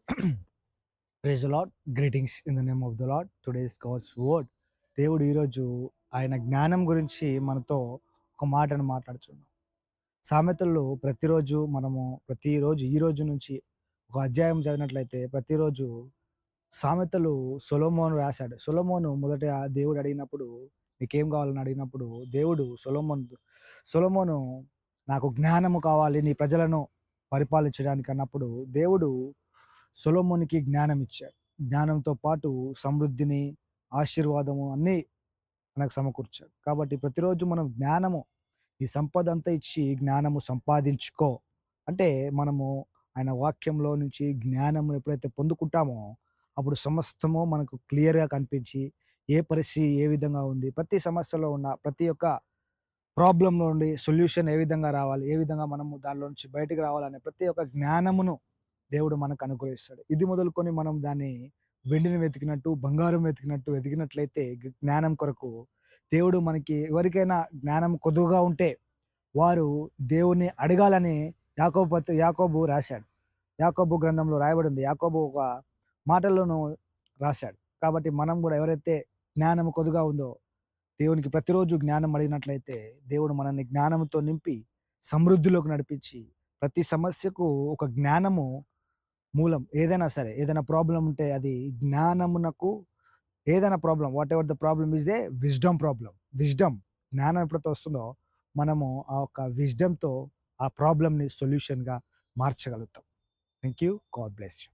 Praise the lord. Greetings in the name of the lord. Today is God's word. దేవుడు ఈరోజు ఆయన జ్ఞానం గురించి మనతో ఒక మాటను మాట్లాడుచున్నాం. సామెతల్లో ప్రతిరోజు ఈ రోజు నుంచి ఒక అధ్యాయం చదివినట్లయితే ప్రతిరోజు సామెతలు సొలొమోను రాశాడు. సొలొమోను మొదట దేవుడు అడిగినప్పుడు, "నీకేం కావాలని?" అడిగినప్పుడు దేవుడు సొలొమోను "నాకు జ్ఞానము కావాలి నీ ప్రజలను పరిపాలించడానికి" అన్నప్పుడు దేవుడు సొలొమోనుకి జ్ఞానం ఇచ్చాడు. జ్ఞానంతో పాటు సమృద్ధిని, ఆశీర్వాదము అన్నీ మనకు సమకూర్చాడు. కాబట్టి ప్రతిరోజు మనం జ్ఞానము, ఈ సంపదంతా ఇచ్చి జ్ఞానము సంపాదించుకో అంటే, మనము ఆయన వాక్యంలో నుంచి జ్ఞానము ఎప్పుడైతే పొందుకుంటామో, అప్పుడు సమస్తము మనకు క్లియర్‌గా కనిపించి, ఏ పరిస్థితి ఏ విధంగా ఉంది, ప్రతి సమస్యలో ఉన్న ప్రతి ఒక్క ప్రాబ్లమ్ నుండి సొల్యూషన్ ఏ విధంగా రావాలి, ఏ విధంగా మనము దానిలో నుంచి బయటికి రావాలనే ప్రతి ఒక్క జ్ఞానమును దేవుడు మనకు అనుగ్రహిస్తాడు. ఇది మొదలుకొని మనం దాన్ని వెండిని వెతికినట్టు, బంగారం వెతికినట్టు వెతికినట్లయితే జ్ఞానం కొరకు దేవుడు మనకి ఎవరికైనా జ్ఞానం కొదువుగా ఉంటే వారు దేవుణ్ణి అడగాలని యాకోబు రాశాడు. యాకోబు గ్రంథంలో రాయబడింది. యాకోబు ఒక మాటల్లోను రాశాడు. కాబట్టి మనం గూడా ఎవరైతే జ్ఞానం కొదుగా ఉందో దేవునికి ప్రతిరోజు జ్ఞానం అడిగినట్లయితే దేవుడు మనల్ని జ్ఞానంతో నింపి సమృద్ధిలోకి నడిపించి ప్రతి సమస్యకు ఒక జ్ఞానము మూలం. ఏదైనా సరే, ఏదైనా ప్రాబ్లమ్ ఉంటే అది జ్ఞానమునకు ఏదైనా problem whatever the problem is a wisdom problem. Wisdom జ్ఞానం ఎప్పుడైతే వస్తుందో మనము ఆ యొక్క విజ్డమ్‌తో ఆ ప్రాబ్లమ్‌ని సొల్యూషన్‌గా మార్చగలుగుతాం. Thank you. God bless you.